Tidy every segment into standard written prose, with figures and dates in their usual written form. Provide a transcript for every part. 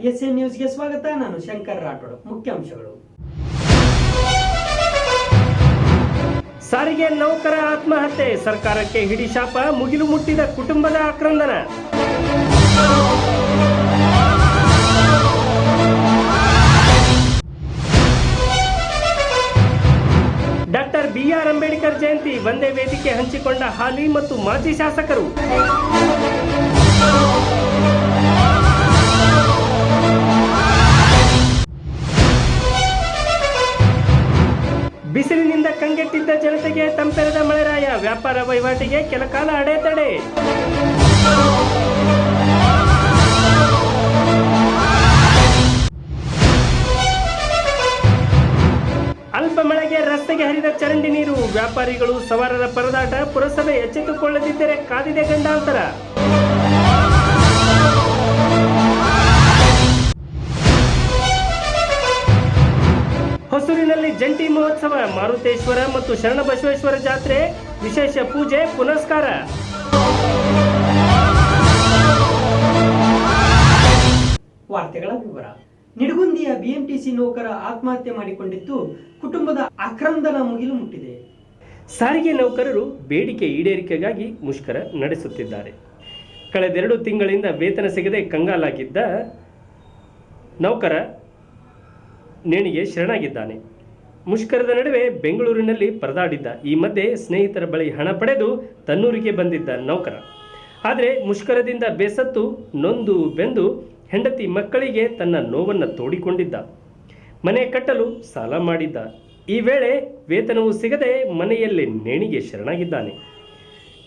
S A ನ್ಯೂಸ್ಗೆ ಸ್ವಾಗತ. ನಾನು ಶಂಕರ್ ರಾಠೋಡ್. ಮುಖ್ಯಾಂಶಗಳು. ಸಾರಿಗೆ ನೌಕರ ಆತ್ಮಹತ್ಯೆ, ಸರ್ಕಾರಕ್ಕೆ ಹಿಡಿಶಾಪ, ಮುಗಿಲು ಮುಟ್ಟಿದ ಕುಟುಂಬದ ಆಕ್ರಂದನ. ಡಾಕ್ಟರ್ BR ಅಂಬೇಡ್ಕರ್ ಜಯಂತಿ, ಒಂದೇ ವೇದಿಕೆ ಹಂಚಿಕೊಂಡ ಹಾಲಿ ಮತ್ತು ಮಾಜಿ ಶಾಸಕರು. ಬಿಸಿಲಿನಿಂದ ಕಂಗೆಟ್ಟಿದ್ದ ಜನತೆಗೆ ತಂಪೆರೆದ ಮಳೆರಾಯ, ವ್ಯಾಪಾರ ವಹಿವಾಟಿಗೆ ಕೆಲಕಾಲ ಅಡೆತಡೆ. ಅಲ್ಪ ಮಳೆಗೆ ರಸ್ತೆಗೆ ಹರಿದ ಚರಂಡಿ ನೀರು, ವ್ಯಾಪಾರಿಗಳು ಸವಾರರ ಪರದಾಟ, ಪುರಸಭೆ ಎಚ್ಚೆತ್ತುಕೊಳ್ಳದಿದ್ದರೆ ಕಾದಿದೆ ಗಂಡಾಂತರ. ಹೊಸೂರಿನಲ್ಲಿ ಜಂಟಿ ಮಹೋತ್ಸವ, ಮಾರುತೇಶ್ವರ ಮತ್ತು ಶರಣಬಸವೇಶ್ವರ ಜಾತ್ರೆ, ವಿಶೇಷ ಪೂಜೆ ಪುನಸ್ಕಾರ. ವಾರ್ತೆಗಳ ವಿವರ. ನಿಡಗುಂದಿಯ BMTC ನೌಕರ ಆತ್ಮಹತ್ಯೆ ಮಾಡಿಕೊಂಡಿದ್ದು, ಕುಟುಂಬದ ಆಕ್ರಂದನ ಮುಗಿಲು ಮುಟ್ಟಿದೆ. ಸಾರಿಗೆ ನೌಕರರು ಬೇಡಿಕೆ ಈಡೇರಿಕೆಗಾಗಿ ಮುಷ್ಕರ ನಡೆಸುತ್ತಿದ್ದಾರೆ. ಕಳೆದೆರಡು ತಿಂಗಳಿಂದ ವೇತನ ಸಿಗದೆ ಕಂಗಾಲಾಗಿದ್ದ ನೌಕರ ನೇಣಿಗೆ ಶರಣಾಗಿದ್ದಾನೆ. ಮುಷ್ಕರದ ನಡುವೆ ಬೆಂಗಳೂರಿನಲ್ಲಿ ಪರದಾಡಿದ್ದ. ಈ ಮಧ್ಯೆ ಸ್ನೇಹಿತರ ಬಳಿ ಹಣ ಪಡೆದು ತನ್ನೂರಿಗೆ ಬಂದಿದ್ದ ನೌಕರ. ಆದರೆ ಮುಷ್ಕರದಿಂದ ಬೇಸತ್ತು ನೊಂದು ಬೆಂದು ಹೆಂಡತಿ ಮಕ್ಕಳಿಗೆ ತನ್ನ ನೋವನ್ನು ತೋಡಿಕೊಂಡಿದ್ದ. ಮನೆ ಕಟ್ಟಲು ಸಾಲ ಮಾಡಿದ್ದ. ಈ ವೇಳೆ ವೇತನವೂ ಸಿಗದೆ ಮನೆಯಲ್ಲಿ ನೇಣಿಗೆ ಶರಣಾಗಿದ್ದಾನೆ.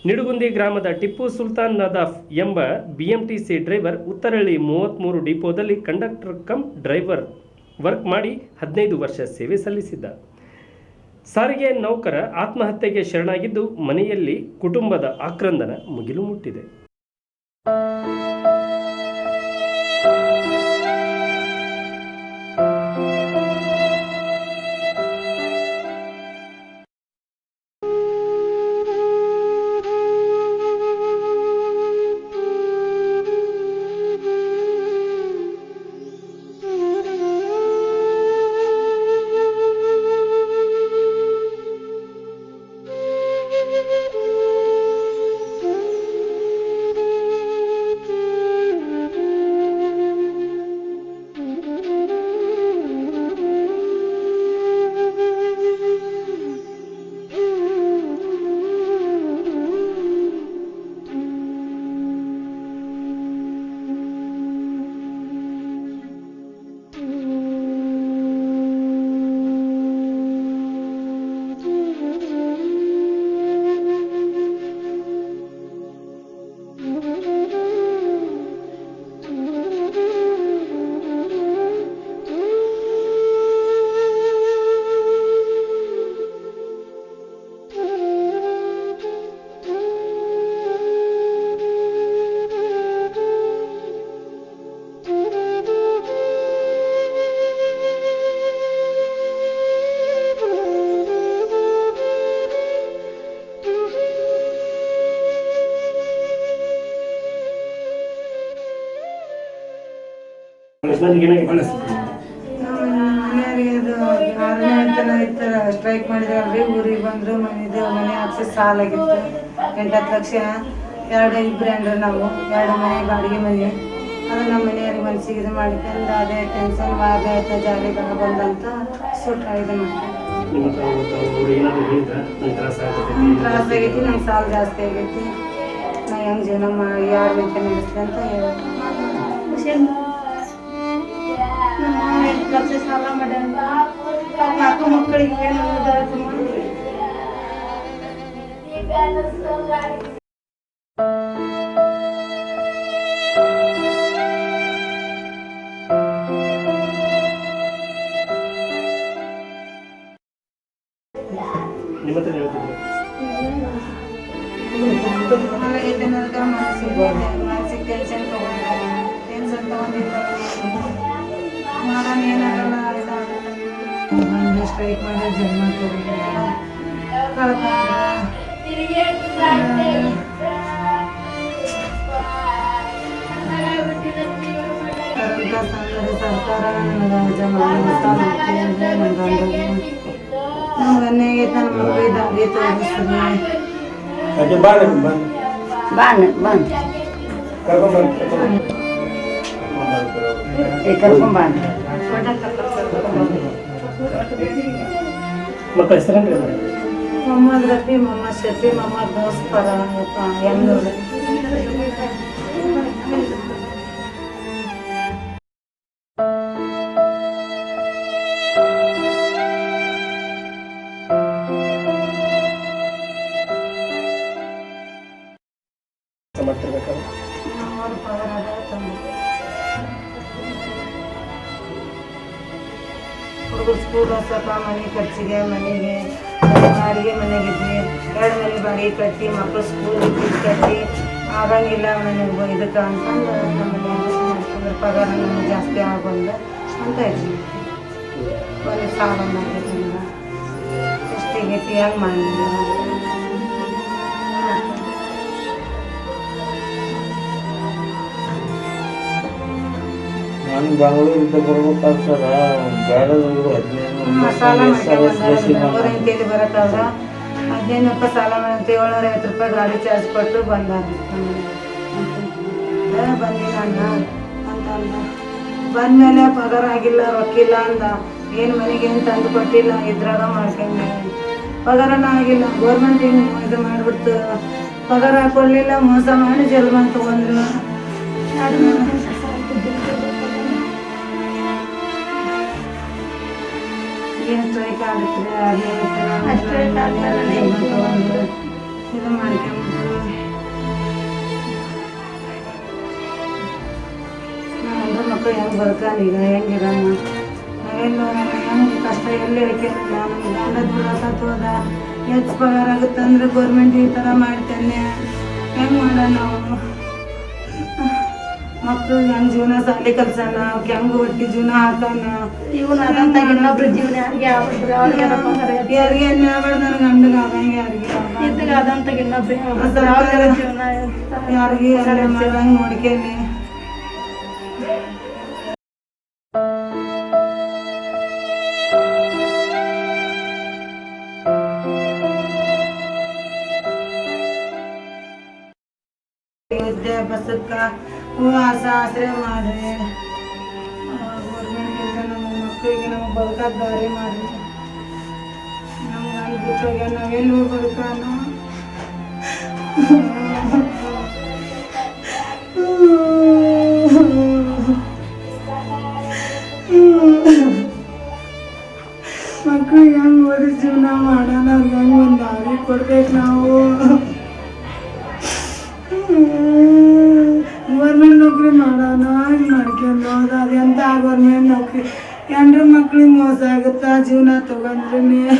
ನಿಡುಗುಂದಿ ಗ್ರಾಮದ ಟಿಪ್ಪು ಸುಲ್ತಾನ್ ನದಾಫ್ ಎಂಬ BMTC ಡ್ರೈವರ್ ಉತ್ತರಹಳ್ಳಿ 33 ಡಿಪೋದಲ್ಲಿ ಕಂಡಕ್ಟರ್ ಕಮ್ ಡ್ರೈವರ್ ವರ್ಕ್ ಮಾಡಿ 15 ವರ್ಷ ಸೇವೆ ಸಲ್ಲಿಸಿದ್ದ. ಸಾರಿಗೆ ನೌಕರ ಆತ್ಮಹತ್ಯೆಗೆ ಶರಣಾಗಿದ್ದು, ಮನೆಯಲ್ಲಿ ಕುಟುಂಬದ ಆಕ್ರಂದನ ಮುಗಿಲು ಮುಟ್ಟಿದೆ. ಸ್ಟ್ರೈಕ್ ಮಾಡಿದ್ರಿ, ಊರಿಗೆ ಬಂದ್ರು. ಮನೆ ಹಾಕ್ಸಿ ಸಾಲಾಗಿತ್ತು 8-10 ಲಕ್ಷ. ಇಬ್ಬರು ಅಂದ್ರೆ ನಾವು 2 ಮನೆ ಬಾಡಿಗೆ ಮನೆ. ಅದು ನಮ್ಮ ಮನೆಯವ್ರಿಗೆ ಮನಸ್ಸಿಗೆ ಇದು ಮಾಡಿಕೊಂಡು ಅದೇ ಟೆನ್ಷನ್ ಆಗಾಯ್ತು. ಜಾರಿಗೆ ಬಂದಂತ ಸುಟ್ಟ ಇದು ತ್ರಾಸ ಆಗೈತಿ. ನಂಗೆ ಸಾಲ ಜಾಸ್ತಿ ಆಗೈತಿ. ನಾ ಹೆಂಗೆ ಜೀವನ ಯಾರು ವೇತನ ನಡೆಸ್ಲಿ ಅಂತ ಹೇಳಿ ಲಕ್ಷ ಸಾಲ ಮಾಡ್ಯಾರ. 4 ಮಕ್ಕಳಿಗೆ ಏನು ಮಾನಸಿಕ ಟೆನ್ಷನ್ ತಗೊಂಡಿಲ್ಲ. ಏನಾಗಲ್ಲ, ಸ್ಟ್ರೈಕ್ ಮಾಡಿ ಜನ್ಮ ಇಂಥ ಸಂದರ್ಭ ಸರ್ಕಾರ ನನಗೆ ಜಮಾ ಸಾಲ ಹಾಕಿ ಅಂದ್ರೆ ನನ್ನ ಗಂಡಗೆ ನಮ್ಮ ಗನ್ನೆಗೆ ನನ್ನ ಮಗುವಿಗೆ ದಾರಿ ತೋರಿಸ್ರಿ. ಮಕ್ಕಳ ಹೆಸರೇನ್ರಿ? ಮೊಹಮ್ಮದ್ ರಫಿ, ಮೊಹಮ್ಮದ್ ಶಫಿ, ಮೊಹಮ್ಮದ್ ದೋಸ್ಪರ ಎನ್ನೂರು. ಮಾಡ್ತಿರ್ಬೇಕಾದ್ರೆ ನಮ್ಮೂರು ಪವರ್ ಅದ ತಂದೆ ಹುಡುಗರು ಸ್ಕೂಲ್ ಹಚ್ಚಪ್ಪ, ಮನೆ ಖರ್ಚಿಗೆ, ಮನೆಗೆ ಬಾಡಿಗೆ ಮನೆಗಿದ್ವಿ. 2 ಮನೆ ಬಾಡಿಗೆ ಕಟ್ಟಿ ಮಕ್ಕಳು ಸ್ಕೂಲ್ ಫೀಸ್ ಕಟ್ಟಿ ಆಗಂಗಿಲ್ಲ ಮನೆಗೆ ಇದಕ್ಕೆ ಅಂತಂದು ನಮ್ಮ ಮನೆಯಾಗ ಪಗಾರ ನಮಗೆ ಜಾಸ್ತಿ ಆಗೊಂಡು ಅಂತ ಇದ್ವಿ. ಒಂದು ಸಾಲ ಮಾಡಿದ್ರಿಂದ ಎಷ್ಟಿಗೆ ಹೆಂಗೆ ಮಾಡಿಲ್ಲ. ನಾನು ಬೆಂಗಳೂರಿಂದ ಬರ್ಬೇಕಾದ್ರೆ ಸರ ಬೇರೆ ಸಾಲ ಮಾಡ್ಕೊಂಡ್ಬಂದಾರ ಬರೋಕ್ಕಾಗ 15 ರೂಪಾಯಿ ಸಾಲ ಮಾಡಂತ 750 ರೂಪಾಯಿ ಗಾಡಿ ಚಾರ್ಜ್ ಕೊಟ್ಟು ಬಂದಾರ. ಬಂದಿ ನಾನು ಅಂತ ಅಂದ. ಬಂದಮೇಲೆ ಪಗಾರ ಆಗಿಲ್ಲ, ರೊಕ್ಕಿಲ್ಲ ಅಂದ. ಏನು ಮನೆಗೆ ಏನು ತಂದು ಕೊಟ್ಟಿಲ್ಲ, ಇದ್ರಾಗ ಮಾಡ್ಕೊಂಡೆ. ಪಗಾರನ ಆಗಿಲ್ಲ, ಗೌರ್ಮೆಂಟ್ ಹಿಂಗೆ ಇದು ಮಾಡಿಬಿಡ್ತು. ಪಗಾರ ಹಾಕೊಡ್ಲಿಲ್ಲ, ಮೋಸ ಮಾಡಿ ಜಲ್ಮಾನ್ ತೊಗೊಂಡ್ರು. ಏನು ಸ್ಟ್ರೈಕ್ ಆಗುತ್ತೆ ತೊಗೊಂಡು ಇದು ಮಾಡ್ಕೊಂಬಿಟ್ರು. ನಾನು ಮಕ್ಕಳು ಹೆಂಗೆ ಬರ್ತಾನೆ ಈಗ ಹೆಂಗಿರೋಣ ನಾವೆಲ್ಲ ಹೆಂಗೆ ಕಷ್ಟ ಎಲ್ಲಿ ಹೇಳ್ಕೊಂಡು ನಮ್ಮ ಗಂಡ ದುಡಕತ್ತು ಹೋದ. ಹೆಚ್ಚು ಪಗಾರ ಆಗುತ್ತಂದ್ರೆ ಗೌರ್ಮೆಂಟ್ ಈ ಥರ ಮಾಡ್ತೇನೆ, ಹೆಂಗೆ ಮಾಡೋಣ ನಾವು? ಮಕ್ಕಳು ಹೆಂಗೆ ಜೀವನ ಸಾಲಿ ಕಲ್ಸೋಣ, ಹೆಂಗೆ ಒಟ್ಟಿ ಜೀವನ ಹಾಕೋಣ? ಇನ್ನೊಬ್ರು ಜೀವನ ಯಾರಿಗೆ ಆಗ್ಬಿಟ್ರೆ ಅವ್ರಿಗೆ ಯಾರಿಗೆ ಎಣ್ಣೆ ಆಗ್ಬಾರ್ದು, ನನ್ನ ಗಂಡಗೆ ಆಗಂಗೆ ಯಾರಿಗೆ ಅದಂತ ಇನ್ನೊಬ್ರು ಜೀವನ ಯಾರಿಗೆ ಎಲ್ಲ ಮಾಡಂಗೆ ನೋಡ್ಕೇಳಿ. ವಿದ್ಯಾಭ್ಯಾಸಕ್ಕೆ ಆಸರೆ ಮಾಡ್ರಿ. ಗೌರ್ಮೆಂಟಿಂದ ನಮ್ಮ ಮಕ್ಕಳಿಗೆ ನಮಗೆ ಬದುಕಾದ ದಾರಿ ಮಾಡ್ರಿ. ನಮ್ಗೆ ಅನ್ಬಿಟ್ಟೋಗ್ಯ ನಾವೆಲ್ಲಿ ಹೋಗಿ ಬದುಕಾನ? ಮಕ್ಕಳಿಗೆ ಹೆಂಗೆ ಓದಿ ಜೀವನ ಮಾಡೋಣ, ಅವ್ರಿಗೆ ಹೆಂಗೆ ಒಂದು ದಾರಿ ಕೊಡ್ಬೇಕು ನಾವು. ಗೌರ್ಮೆಂಟ್ ನೌಕರಿ ಮಾಡೋಣ ಹಿಂಗೆ ಮಾಡ್ಕೊಂಡು ಹೋದ. ಅದೆಂತ ಗೌರ್ಮೆಂಟ್ ನೌಕರಿ? 2 ಮಕ್ಳಿಗೆ ಮೋಸ ಆಗುತ್ತಾ ಜೀವನ ತಗೊಂಡ್ರೆ?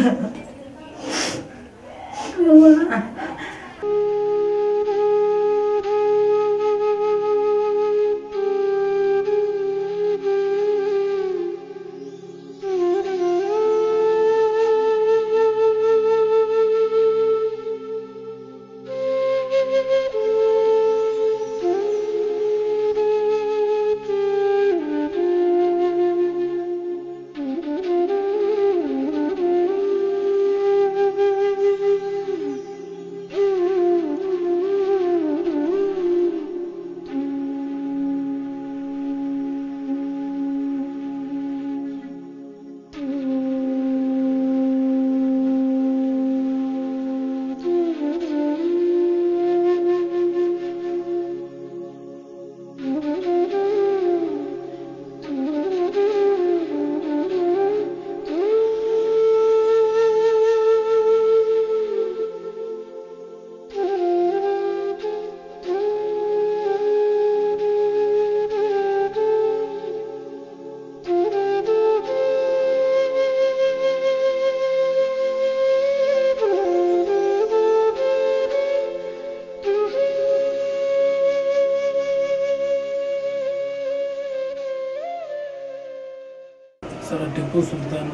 ಸರ್ ಟಿಪ್ಪು ಸುಲ್ತಾನ್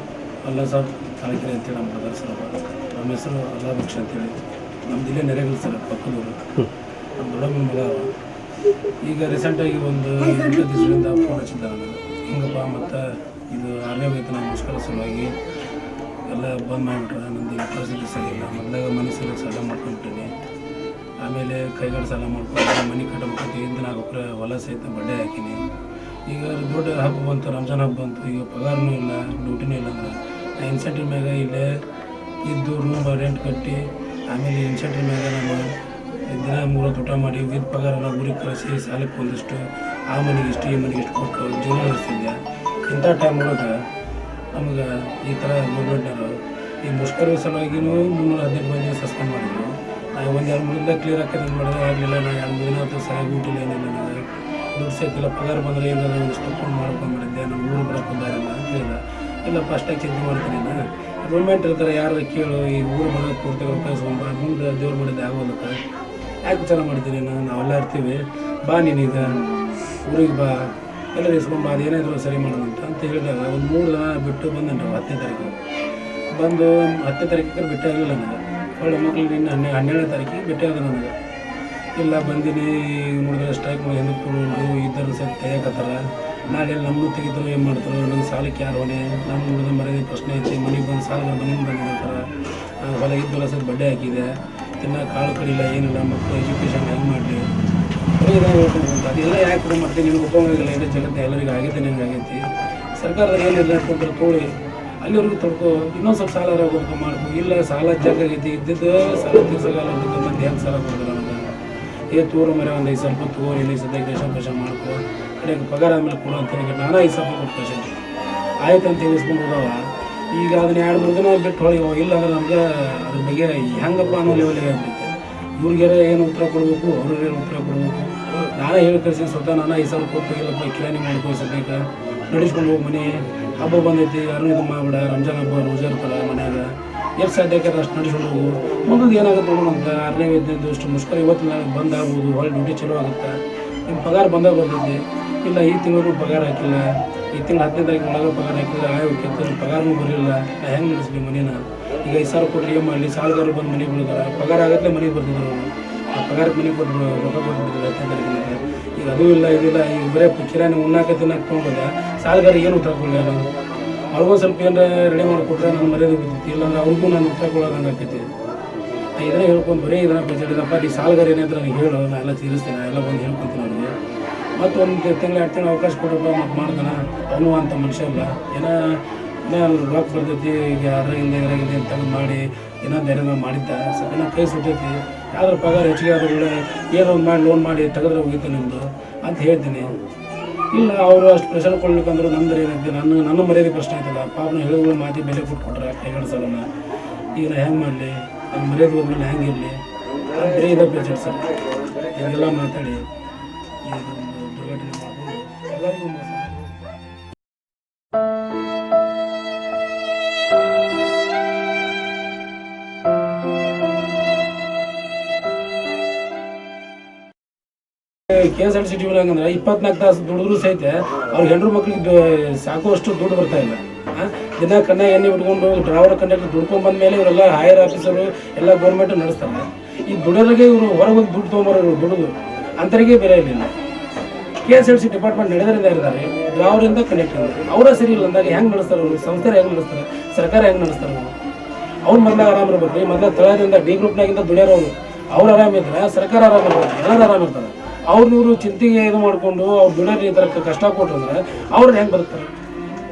ಅಲ್ಲಾ ಸಾಬ್ ತಾಲೂಕಿನ ಅಂತೇಳಿ ನಮ್ಮ ಬ್ರದರ್ ಸರ್. ನಮ್ಮ ಹೆಸರು ಅಲ್ಲಾ ಬಕ್ಷ ಅಂತೇಳಿ. ನಮ್ದು ಇಲ್ಲೇ ನೆರೆಗಳು ಸರ್, ಪಕ್ಕದೂರು. ನಮ್ಮ ದೊಡ್ಡಮ್ಮನ ಮಗ ಈಗ ರೀಸೆಂಟಾಗಿ ಒಂದು 8 ದಿವಸದಿಂದ ಫೋನ್ ಹಚ್ಚಿದ್ದ ನನಗೆ, ಹಿಂಗಪ್ಪ ಮತ್ತು ಇದು 6ನೇ ವೇತನ ಮುಷ್ಕರ ಸಲುವಾಗಿ ಎಲ್ಲ ಬಂದ್ ಮಾಡಿಬಿಟ್ರೆ ನಂದು ಈಗ ಪರಿಸ್ಥಿತಿ ಸರಿಯಿಲ್ಲ. ಮೊದಲಾಗ ಮನೆ ಸಲ ಸಾಲ ಮಾಡ್ಕೊಂಬಿಟ್ಟೀನಿ, ಆಮೇಲೆ ಕೈಗಾಡಿ ಸಾಲ ಮಾಡ್ಕೊಂಡು ಮನೆ ಕಟ್ಟಬೇಕಂತ ದಿನ ಒಬ್ಬರ ಹೊಲ ಸಹಿತ ಬಡ್ಡೆ ಹಾಕೀನಿ. ಈಗ ದೊಡ್ಡ ಹಬ್ಬ ಬಂತು, ರಂಜಾನ್ ಹಬ್ಬ ಬಂತು, ಈಗ ಪಗಾರನೂ ಇಲ್ಲ, ಡ್ಯೂಟಿನೂ ಇಲ್ಲ ಅಂದ್ರೆ ನಾ ಇನ್ಸೆಂಟಿವ್ ಮ್ಯಾಗ ಇಲ್ಲೇ ಇದ್ದು ರೂಮ್ ರೆಂಟ್ ಕಟ್ಟಿ ಆಮೇಲೆ ಇನ್ಸೆಂಟಿವ್ ಮ್ಯಾಗ ನಾನು ದಿನ 3 ಊಟ ಮಾಡಿ ವಿದ್ ಪಗಾರನ ಊರಿಗೆ ಕಳಿಸಿ ಸಾಲಕ್ಕೆ ಒಂದಿಷ್ಟು ಆ ಮನೆಗೆ ಇಷ್ಟು ಈ ಮನೆಗೆ ಇಷ್ಟು ಕೊಟ್ಟು ಜೀವನ ನಡೆಸ್ತಿದ್ದೆ. ಇಂಥ ಟೈಮ್ ಒಳಗೆ ನಮಗೆ ಈ ಥರ ಗೌರ್ಮೆಂಟ್ನವರು ಈ ಮುಷ್ಕರ ಸಲುವಾಗಿಯೂ 318 ಮಂದಿ ಸಸ್ಪೆಂಡ್ ಮಾಡಿದ್ರು. ನಾನು 1-2 ದಿನ ಕ್ಲಿಯರ್ ಆಕೈತೆ ಅಂತ ಮಾಡಿದ್ರೆ ಆಗಲಿಲ್ಲ. ನಾನು 2 ದಿನ ಹೊತ್ತು ಸರಿಯಾಗಿ ಊಟಿಲ್ಲ, ಏನಿಲ್ಲ, ನನಗೆ ದುಡ್ಡು ಸೇರ್ತಿಲ್ಲ, ಪಗಾರ ಬಂದರೆ ಏನಾದ್ರು ಒಂದಿಷ್ಟು ತಗೊಂಡು ಮಾಡ್ಕೊಂಡ್ಬಿಟ್ಟಿದ್ದೆ. ನಮ್ಮ ಊರು ಬರೋಕ್ಕೆ ದಾರಿಲ್ಲ ಅಂತ ಹೇಳಿಲ್ಲ. ಇಲ್ಲ ಫಸ್ಟಾಗಿ ಚಿಂತೆ ಮಾಡ್ತೀನಿ ನಾನು, ಗೌರ್ಮೆಂಟ್ ಇರ್ತಾರೆ ಯಾರು ಕೇಳು, ಈ ಊರು ಬರೋದು ಪೂರ್ತಿ ಕಳಿಸ್ಕೊಂಬ ಮುಂದೆ ದೇವ್ರು ಮಾಡಿದ್ದೆ ಆಗೋದಕ್ಕೆ ಯಾಕೆ ವಿಚಾರ ಮಾಡ್ತೀನಿ ನಾವೆಲ್ಲ ಇರ್ತೀವಿ, ಬಾ ನೀನೀಗ ಊರಿಗೆ ಬಾ, ಎಲ್ಲರೂ ಇಸ್ಕೊಂಬ, ಅದು ಏನಾದರೂ ಸರಿ ಮಾಡೋದಂತ ಅಂತ ಹೇಳಿದಾಗ ಒಂದು 3 ದಿನ ಬಿಟ್ಟು ಬಂದೆನ್ರಿ. 10ನೇ ತಾರೀಕು ಬಂದು 10ನೇ ತಾರೀಕಿಗೆ ಭೇಟಿ ಆಗಲಿಲ್ಲ ನನಗೆ. ಒಳ್ಳೆ ಮಕ್ಕಳು ನಿನ್ನೆ 12ನೇ ತಾರೀಕಿಗೆ ಭೇಟಿ ಆದ ನನಗೆ. ಇಲ್ಲ ಬಂದೀನಿ ನೋಡಿದ್ರೆ ಸ್ಟ್ರೈಕ್ ಮಾಡಿ ಹೆಂಗೆ ತೊಗೊಂಡು ಇದ್ದರು ಸರಿ ತೆಗಿಯಕತ್ತಾರ, ನಾಳೆ ನಮ್ಮನ್ನು ತೆಗಿದ್ರು ಏನು ಮಾಡ್ತಾರೆ, ನನ್ನ ಸಾಲಕ್ಕೆ ಯಾರು ಹೊಣೆ, ನಮ್ಮ ನೋಡಿದ ಮರ್ಯಾದೆ ಪ್ರಶ್ನೆ ಐತಿ, ಮನೆಗೆ ಬಂದು ಸಾಲ ಮನೆಗೆ ಬಂದಿರ್ತಾರೆ, ಹೊಲ ಇದ್ದಲ್ಲ ಸರಿ ಬಡ್ಡೆ ಹಾಕಿದೆ, ತಿನ್ನೋ ಕಾಳು ಕಡಿಲ್ಲ, ಏನಿಲ್ಲ, ಮಕ್ಕಳು ಎಜುಕೇಷನ್ ಹೆಂಗೆ ಮಾಡಲಿ ಹೇಳ್ಕೊಂಡು ಅದೆಲ್ಲ ಯಾಕೆ ಮಾಡ್ತೀನಿ, ನಿಮ್ಗೆ ಉಪಯೋಗಿಲ್ಲ, ಇಡೀ ಜಗತ್ತು ಎಲ್ಲರಿಗೂ ಆಗೈತೆ, ನಿಮ್ಗೆ ಆಗೈತಿ. ಸರ್ಕಾರದಾಗ ಏನಿಲ್ಲ ಕೊಟ್ಟರೆ ತೋಳಿ ಅಲ್ಲಿವರೆಗೂ ತೊಡ್ಕೊ, ಇನ್ನೊಂದು ಸ್ವಲ್ಪ ಸಾಲ ಕೊಡ್ಕೊ ಮಾಡ್ಕೊ. ಇಲ್ಲ ಸಾಲ ಜಗ್ಗೈತಿ, ಇದ್ದಿದ್ದು ಸಾಲ ತೀರ್ಸೋಲ್ಲ, ಮಂದಿ ಹೆಂಗೆ ಸಾಲ ಕೊಡ್ತಾರೆ ನನಗೆ, ತೂರು ಮರೆ ಒಂದು 5 ಸ್ವಲ್ಪ ತಗೋ, ಇಲ್ಲಿ ಸದ್ಯಕ್ಕೆ ರೇಷನ್ ಮಾಡ್ಕೊ, ಕಡೆಗೆ ಪಗಾರ ಆಮೇಲೆ ಕೊಡು ಅಂತ ಹೇಳಿ ನಾನು 5 ಸ್ವಲ್ಪ ಕೊಟ್ಟು ಪೇಷಂಟ್ ಆಯ್ತು ಅಂತ ಹೇಳಿಸ್ಕೊಂಡು ಹೋದವ. ಈಗ ಅದನ್ನ 2-3 ದಿನ ಬಿಟ್ಟು ಹೊಳಿವ, ಇಲ್ಲ ಅಂದ್ರೆ ನಮ್ಗೆ ಅದ್ರ ಬಗ್ಗೆ ಹೆಂಗಪ್ಪ ಅನ್ನೋ ಲೆವೆಲಿಗೆ ಆಗ್ಬಿಡುತ್ತೆ. ಇವ್ರಿಗೆಲ್ಲ ಏನು ಉತ್ತರ ಕೊಡಬೇಕು, ಅವ್ರಿಗೆ ಏನು ಉತ್ತರ ಕೊಡಬೇಕು, ನಾನೇ ಹೇಳಿ ಕಳಿಸಿ ಸ್ವತಃ ನಾನು 5 ಸಾವಿರ ಕೊಟ್ಟು ಇಲ್ಲಪ್ಪ ಕಿರಾಣಿ ಮಾಡ್ಕೋ, ಸದ್ಯಕ್ಕೆ ನಡೆಸ್ಕೊಂಡು ಹೋಗಿ ಮನೆ ಹಬ್ಬ ಬಂದೈತಿ, ಯಾರು ಇದು ಮಾಡ್ಬಿಡ, ರಂಜಾನ್ ಹಬ್ಬ ರೋಜಾ ಇರ್ತಲ್ಲ ಮನ್ಯಾಗ, ಎಷ್ಟು ಸಾಧ್ಯಕ್ಕೆ ಅಷ್ಟು ನಡೆಸ್ಕೊಂಡು ಹೋಗು, ಮುಂದೆ ಏನಾಗುತ್ತೆ ನೋಡೋಣ ಅಂತ. 6ನೇ ವೇತನದ್ದು ಅಷ್ಟು ಮುಷ್ಕರ ಇವತ್ತು ನಾಳೆ ಬಂದ್ ಆಗ್ಬೋದು, ಹೊಳೆ ಡ್ಯೂಟಿ ಚಲೋ ಆಗುತ್ತೆ, ನಿಮ್ಮ ಪಗಾರ ಬಂದಾಗ ಬರ್ತೈತಿ. ಇಲ್ಲ ಈ ತಿಂಗಳು ಪಗಾರ ಹಾಕಿಲ್ಲ, ಈ ತಿಂಗಳು 10ನೇ ತಾರೀಕು ಒಳಗೆ ಪಗಾರ ಹಾಕಿಲ್ಲ, ಆಯ್ತು ಪಗಾರನೂ ಬರಲಿಲ್ಲ, ನಾ ಹೆಂಗೆ ನಡೆಸ್ಲಿ ಮನೇನ. ಈಗ 5 ಸಾವಿರ ಕೊಟ್ಟರೆ ಏನು ಮಾಡಲಿ, ಸಾಲಗಾರರು ಬಂದು ಮನೆಗೆ ಬಿಡ್ತಾರೆ, ಪಗಾರ ಆಗತ್ತೆ ಮನೆಗೆ ಬರ್ತಿದ್ರು, ಆ ಪಗಾರಕ್ಕೆ ಮನೆಗೆ ಕೊಟ್ಟು ರೊಕ್ಕ ಕೊಟ್ಬಿಡ್ತಿದ್ರು 10ನೇ ತಾರೀಕಿನ. ಈಗ ಅದೂ ಇಲ್ಲ, ಇದಿಲ್ಲ, ಈಗ ಬರೀ ಕಿರಾಣಿ ಉಣ್ಣಾಕ ತಿನ್ನಕ್ಕೆ ತೊಗೊಂಡ್ರೆ ಸಾಲಗಾರ ಏನು ಉತ್ತರ ಕೊಡಲಿಲ್ಲ. ನಾನು ಅವ್ರಿಗೂ ಸ್ವಲ್ಪ ಏನಾರ ರೆಡಿ ಮಾಡಿಕೊಟ್ರೆ ನನ್ನ ಮರ್ಯಾದೆ ಬಿದ್ದೈತಿ, ಇಲ್ಲಾಂದ್ರೆ ಅವ್ರಿಗೂ ನಾನು ಉತ್ತರ ಕೊಡೋದಂಗೆ ಆಕೈತಿ. ಇದನ್ನೇ ಹೇಳ್ಕೊಂಡು ಬರೀ ಇದನ್ನ ಪ್ರಚಲಿತಪ್ಪ, ಈ ಸಾಲಗಾರ ಏನಾದ್ರೆ ನನಗೆ ಹೇಳು, ನಾ ಎಲ್ಲ ತೀರಿಸ್ತೀನಿ, ಎಲ್ಲ ಬಂದು ಹೇಳ್ಕೊತೀನಿ ಅವ್ರಿಗೆ. ಮತ್ತು 1 ತಿಂಗಳು 2 ತಿಂಗಳು ಅವಕಾಶ ಕೊಟ್ಟಪ್ಪ, ಮತ್ತು ಮಾಡ್ತಾನೆ ಅವನು ಅಂತ ಮನುಷ್ಯ ಅಲ್ಲ. ಏನೋ ರೊಕ್ಕ ಬರ್ತೈತಿ, ಈಗ ಅದ್ರಾಗಿಂದ ಇದ್ರಾಗಿದೆ ಅಂತ ಮಾಡಿ ಏನೋ ಬೇರೆ ಮಾಡಿದ್ದ ಸ್ವಲ್ಪ ಏನೋ ಕೈ ಸುಟ್ಟೈತಿ, ಯಾವ್ದಾರು ಪಗಾರ ಹೆಚ್ಚಿಗೆ ಆದ್ರೆ ಏನೋ ಒಂದು ಮಾಡಿ ಲೋನ್ ಮಾಡಿ ತೆಗೆದ್ರೆ ಹೋಗಿತ್ತು ನಿಮ್ಮದು ಅಂತ ಹೇಳ್ತೀನಿ. ಇಲ್ಲ ಅವರು ಅಷ್ಟು ಪ್ರೆಷರ್ ಕೊಡ್ಲಿಕ್ಕಂದ್ರೆ ನಮ್ದು ಏನೈತಿ, ನನ್ನ ಮರ್ಯಾದೆ ಪ್ರಶ್ನೆ ಆಯ್ತಲ್ಲ, ಪಾಪನ ಹೇಳಿದ್ರು ಮಾತಿ ಬೆಲೆ ಕೊಟ್ಬಿಟ್ರೆ ಕೈಗಾಡ ಸಾಲನ. ಈಗ ನಾ ಹೆಂಗೆ ಮಾಡಲಿ, ನನ್ನ ಮರ್ಯಾದೆ ಹೋದ್ಮೇಲೆ ಹೆಂಗೆ ಇರಲಿ ಅಂತ ಬರೀ ಇದೇ ಪೇಷಂಟ್ ಸರ್. ಹೀಗೆಲ್ಲ ಮಾತಾಡಿ ಇದೊಂದು ದುರ್ಘಟನೆ ಮಾಡ್ಕೊಂಡು ಎಲ್ಲರಿಗೂ ಮೋಸ. KSRTC ಹಂಗಂದ್ರೆ 24 ತಾಸು ದುಡಿದ್ರು ಸಹಿತ ಅವ್ರಿಗೆ ಹೆಣ್ಣು ಮಕ್ಳಿಗೆ ಸಾಕುವಷ್ಟು ದುಡ್ಡು ಬರ್ತಾ ಇಲ್ಲ. ದಿನ ಕಣ್ಣಾಗ ಎಣ್ಣೆ ಬಿಟ್ಕೊಂಡು ಡ್ರೈವರ್ ಕಂಡಕ್ಟರ್ ದುಡ್ಕೊಂಡು ಬಂದಮೇಲೆ ಇವರೆಲ್ಲ ಹೈಯರ್ ಆಫೀಸರು ಎಲ್ಲ ಗೌರ್ಮೆಂಟ್ ನಡೆಸ್ತಾರೆ. ಈ ದುಡಿಯೋರಿಗೆ ಇವರು ಹೊರಗೆ ಹೋಗಿ ದುಡ್ಡು ತೊಗೊಂಬರೋರು ದುಡಿದು ಅಂಥವ್ರಿಗೆ ಬೆಲೆ ಇರಲಿಲ್ಲ. KSRTC ಡಿಪಾರ್ಟ್ಮೆಂಟ್ ನಡೆದರಿಂದ ಇರ್ತಾರೆ, ಡ್ರೈವರಿಂದ ಕಂಡಕ್ಟರ್ ಅವರ ಸರಿ ಇಲ್ಲ ಅಂದಾಗ ಹೆಂಗೆ ನಡೆಸ್ತಾರೆ ಅವರು, ಸಂಸ್ಥೆ ಹೆಂಗೆ ನಡೆಸ್ತಾರೆ, ಸರ್ಕಾರ ಹೆಂಗೆ ನಡೆಸ್ತಾರೆ ಅವರು. ಅವ್ರು ಮೊದಲು ಆರಾಮಿರ್ಬೇಕು ರೀ, ಮೊದಲು ತಳದಿಂದ ಡಿ ಗ್ರೂಪ್ನಾಗಿಂದ ದುಡಿಯೋರು ಅವ್ರು ಆರಾಮಿದ್ರೆ ಸರ್ಕಾರ ಆರಾಮಿರ್ತಾರೆ, ಎಲ್ಲರೂ ಆರಾಮಿರ್ತಾರೆ. ಅವ್ರನ್ನೂರು ಚಿಂತೆಗೆ ಇದು ಮಾಡಿಕೊಂಡು ಅವ್ರು ದುಡಿಯೋರು ಈ ಥರ ಕಷ್ಟ ಕೊಟ್ಟಂದ್ರೆ ಅವ್ರನ್ನ ಹೆಂಗೆ ಬದುಕ್ತಾರೆ,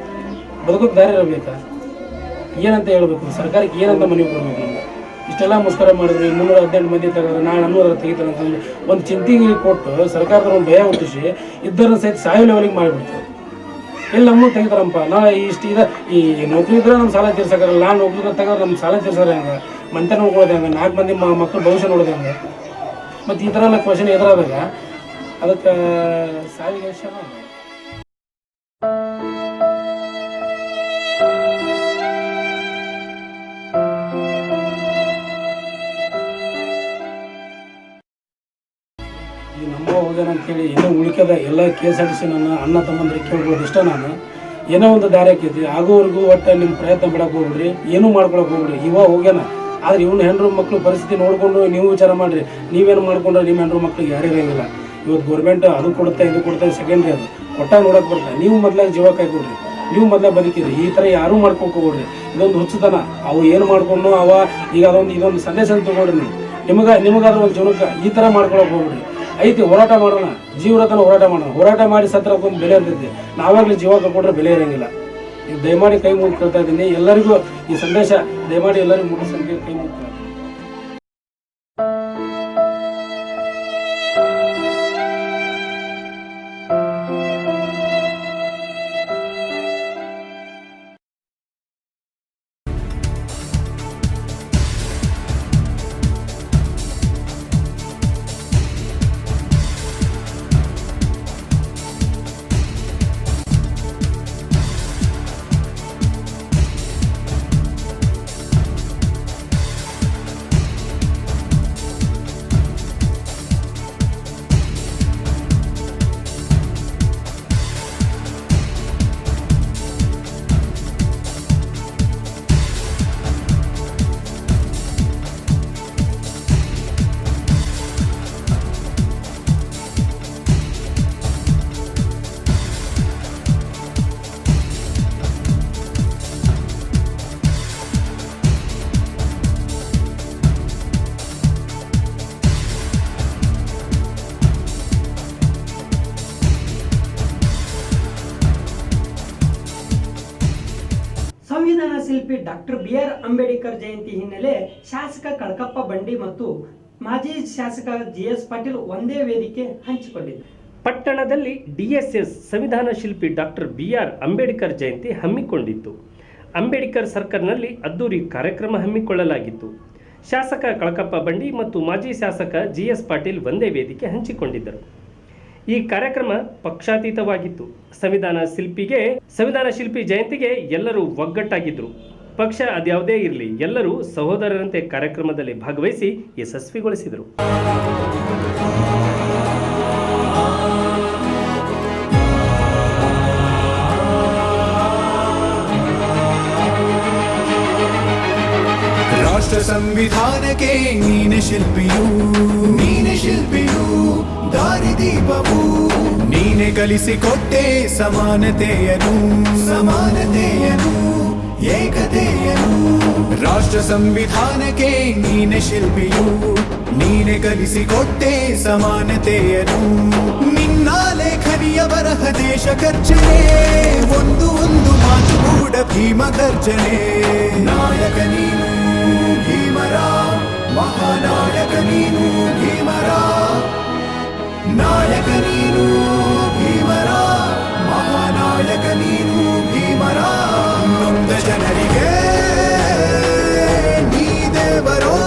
ಬದುಕೋಕೆ ದಾರಿ ಇರಬೇಕಾ? ಏನಂತ ಹೇಳ್ಬೇಕು, ಸರ್ಕಾರಕ್ಕೆ ಏನಂತ ಮನವಿ ಕೊಡ್ಬೇಕು? ನಮ್ಗೆ ಇಷ್ಟೆಲ್ಲ ಮುಷ್ಕರ ಮಾಡಿದ್ರಿ, 318 ಮಂದಿ ತೆಗೆದ್ರೆ ನಾಳೆ 400 ತೆಗಿತಾರೆ ಅಂತಂದ್ರೆ ಒಂದು ಚಿಂತೆಗೆ ಕೊಟ್ಟು ಸರ್ಕಾರದವ್ರು ಒಂದು ಭಯ ಹುಟ್ಟಿಸಿ ಇದ್ದರನ್ನ ಸಹಿತ ಸಾಯೋ ಲೆವೆಲಿಗೆ ಮಾಡಿಬಿಡ್ತಾರೆ. ಇಲ್ಲಿ ನಮ್ಮನ್ನು ತೆಗಿತಾರಪ್ಪ, ನಾಳೆ ಇಷ್ಟು ಇದೆ, ಈ ನೌಕರಿ ಇದ್ರೆ ನಮ್ಮ ಸಾಲ ತೀರ್ಸೋಕ್ಕಾಗಲ್ಲ, ನಾನು ನೌಕರಿ ತೆಗೆದ್ರೆ ನಮ್ಮ ಸಾಲ ತೀರ್ಸೋದು ಹೆಂಗೆ, ಮಂತೆ ನೋಡ್ಕೊಳ್ಳೋದು ಹೆಂಗೆ, 4 ಮಂದಿ ಮಕ್ಕಳು ಭವಿಷ್ಯ ನೋಡೋದು ಹೆಂಗೆ? ಮತ್ತು ಈ ಥರ ಎಲ್ಲ ಕ್ವಶನ್ ಎದುರಾದಾಗ ಅದಕ್ಕೆ ಸಾವಿಗೆ ವಿಷಯ. ಈ ನಮ್ಮ ಹೋಗ್ಯಾನ ಅಂತೇಳಿ ಏನೋ ಉಳಿಕದ ಎಲ್ಲ KSRTC ನನ್ನ ಅಣ್ಣ ತಮ್ಮಂದ್ರಿಗೆ ಕೇಳ್ಬೋದು ಇಷ್ಟ. ನಾನು ಏನೋ ಒಂದು ದಾರಿ ಆಕೈತಿ, ಆಗೋವರೆಗೂ ಒಟ್ಟು ನಿಮ್ಮ ಪ್ರಯತ್ನ ಬಿಡಕ್ಕೆ ಹೋಗ್ಬಿಡ್ರಿ, ಏನೂ ಮಾಡ್ಕೊಳಕ್ಕೆ ಹೋಗ್ಬಿಡ್ರಿ. ಇವಾಗ ಹೋಗ್ಯಾನ, ಆದರೆ ಇವನು ಹೆಣ್ಣು ಮಕ್ಕಳು ಪರಿಸ್ಥಿತಿ ನೋಡಿಕೊಂಡು ನೀವು ವಿಚಾರ ಮಾಡಿರಿ. ನೀವೇನು ಮಾಡ್ಕೊಂಡ್ರೆ ನಿಮ್ಮ ಹೆಣ್ಣು ಮಕ್ಳಿಗೆ ಯಾರು ಇರೋಂಗಿಲ್ಲ. ಇವತ್ತು ಗೌರ್ಮೆಂಟ್ ಅದು ಕೊಡುತ್ತೆ ಇದು ಕೊಡುತ್ತೆ ಸೆಕೆಂಡ್ರಿ, ಅದು ಕೊಟ್ಟಾಗ ನೋಡಕ್ಕೆ ಬರುತ್ತೆ. ನೀವು ಮೊದಲಾಗ ಜೀವ ಕಾಯ್ಕೊಡ್ರಿ, ನೀವು ಮೊದಲೇ ಬದುಕಿರಿ. ಈ ಥರ ಯಾರೂ ಮಾಡ್ಕೊಡ್ರಿ, ಇದೊಂದು ಹುಚ್ಚುತನ. ಅವು ಏನು ಮಾಡ್ಕೊಂಡು ಈಗ ಇದೊಂದು ಸಂದೇಶ ಅಂತ ತಗೊಳ್ರಿ ನೀವು. ನಿಮಗಾದ್ರೂ ಒಂದು ಜೀವನಕ್ಕೆ ಈ ಥರ ಮಾಡ್ಕೊಳಕ್ಕೆ ಹೋಗ್ಬಿಡ್ರಿ. ಐತಿ, ಹೋರಾಟ ಮಾಡೋಣ, ಜೀವರತನ ಹೋರಾಟ ಮಾಡೋಣ. ಹೋರಾಟ ಮಾಡಿ ಸತ್ರಕ್ಕೊಂದು ಬೆಲೆ ಇರ್ತೈತಿ. ನಾವಾಗಲೇ ಜೀವ ಕಳ್ಕೊಂಡ್ರೆ ಬೆಲೆ ಇರೋಂಗಿಲ್ಲ. ಈಗ ದಯಮಾಡಿ ಕೈ ಮುಗಿ ಕೇಳ್ತಾ ಇದ್ದೀನಿ ಎಲ್ಲರಿಗೂ ಈ ಸಂದೇಶ ದಯಮಾಡಿ ಎಲ್ಲರಿಗೂ ಮುಗಿಸಂಗೆ ಕೈ ಮುಗಿ ಕೇಳ್ತೀನಿ. ಸಂವಿಧಾನ ಶಿಲ್ಪಿ ಡಾಕ್ಟರ್ BR ಅಂಬೇಡ್ಕರ್ ಜಯಂತಿ ಹಿನ್ನೆಲೆ ಶಾಸಕ ಕಳಕಪ್ಪ ಬಂಡಿ ಮತ್ತು ಮಾಜಿ ಶಾಸಕ GS ಪಾಟೀಲ್ ಒಂದೇ ವೇದಿಕೆ ಹಂಚಿಕೊಂಡಿದ್ದರು. ಪಟ್ಟಣದಲ್ಲಿ DSS ಸಂವಿಧಾನ ಶಿಲ್ಪಿ ಡಾಕ್ಟರ್ BR ಅಂಬೇಡ್ಕರ್ ಜಯಂತಿ ಹಮ್ಮಿಕೊಂಡಿತ್ತು. ಅಂಬೇಡ್ಕರ್ ಸರ್ಕಲ್ನಲ್ಲಿ ಅದ್ದೂರಿ ಕಾರ್ಯಕ್ರಮ ಹಮ್ಮಿಕೊಳ್ಳಲಾಗಿತ್ತು. ಶಾಸಕ ಕಳಕಪ್ಪ ಬಂಡಿ ಮತ್ತು ಮಾಜಿ ಶಾಸಕ GS ಪಾಟೀಲ್ ಒಂದೇ ವೇದಿಕೆ ಹಂಚಿಕೊಂಡಿದ್ದರು. ಈ ಕಾರ್ಯಕ್ರಮ ಪಕ್ಷಾತೀತವಾಗಿತ್ತು. ಸಂವಿಧಾನ ಶಿಲ್ಪಿ ಜಯಂತಿಗೆ ಎಲ್ಲರೂ ಒಗ್ಗಟ್ಟಾಗಿದ್ದರು. ಪಕ್ಷ ಅದ್ಯಾವುದೇ ಇರಲಿ, ಎಲ್ಲರೂ ಸಹೋದರರಂತೆ ಕಾರ್ಯಕ್ರಮದಲ್ಲಿ ಭಾಗವಹಿಸಿ ಯಶಸ್ವಿಗೊಳಿಸಿದರು. ರಾಷ್ಟ್ರ ಸಂವಿಧಾನಕ್ಕೆ ನೀನೆ ಶಿಲ್ಪಿಯು ದಾರಿದೀಪವು ನೀನೆ ಕಲಿಸಿಕೊಟ್ಟೆ ಸಮಾನತೆಯನು ಏಕತೆಯನು. ರಾಷ್ಟ್ರ ಸಂವಿಧಾನಕ್ಕೆ ನೀನೆ ಶಿಲ್ಪಿಯು ನೀನೆ ಕಲಿಸಿಕೊಟ್ಟೆ ಸಮಾನತೆಯನು. ನಿನ್ನ ಲೇಖನಿಯ ಬರಹ ದೇಶ ಖರ್ಚನೆ ಒಂದು ಮಾತು ಕೂಡ ಭೀಮ ಗರ್ಜನೆ. ನಾಯಕ ನೀನು ಭೀಮರ, ಮಹಾನಾಯಕ ನೀನು ಭೀಮರ, ನಾಯಕ ನೀನು ಭೀಮರ, ಮಹಾನಾಯಕ ನೀನು ಭೀಮರ. ನೊಂದ ಜನರಿಗೆ ನೀ ದೇವರೋ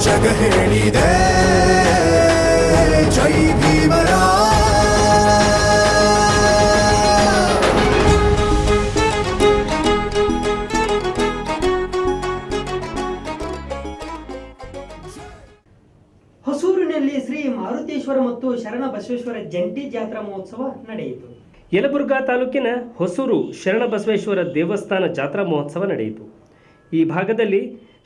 ಜಗ ಹೇಳಿದೆ ಜೈ ಭೀಮರ. ಹೊಸೂರಿನಲ್ಲಿ ಶ್ರೀ ಮಾರುತೇಶ್ವರ ಮತ್ತು ಶರಣ ಬಸವೇಶ್ವರ ಜಂಟಿ ಜಾತ್ರಾ ಮಹೋತ್ಸವ ನಡೆಯಿತು. ಯಲಬುರ್ಗಾ ತಾಲೂಕಿನ ಹೊಸೂರು ಶರಣಬಸವೇಶ್ವರ ದೇವಸ್ಥಾನ ಜಾತ್ರಾ ಮಹೋತ್ಸವ ನಡೆಯಿತು. ಈ ಭಾಗದಲ್ಲಿ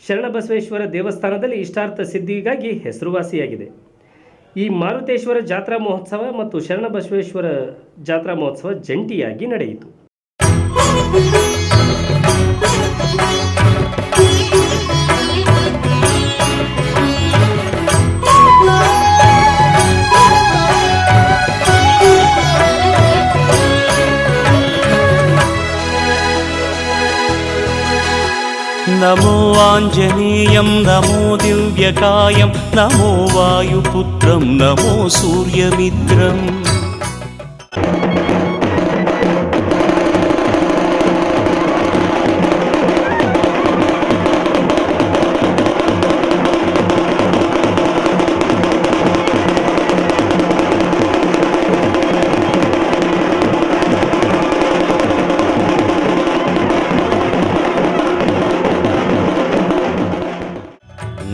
ಶರಣಬಸವೇಶ್ವರ ದೇವಸ್ಥಾನದಲ್ಲಿ ಇಷ್ಟಾರ್ಥ ಸಿದ್ಧಿಗಾಗಿ ಹೆಸರುವಾಸಿಯಾಗಿದೆ. ಈ ಮಾರುತೇಶ್ವರ ಜಾತ್ರಾ ಮಹೋತ್ಸವ ಮತ್ತು ಶರಣಬಸವೇಶ್ವರ ಜಾತ್ರಾ ಮಹೋತ್ಸವ ಜಂಟಿಯಾಗಿ ನಡೆಯಿತು. नमो आञ्जनेयं नमो दिव्यकायं नमो वायुपुत्रं नमो सूर्यमित्रम्.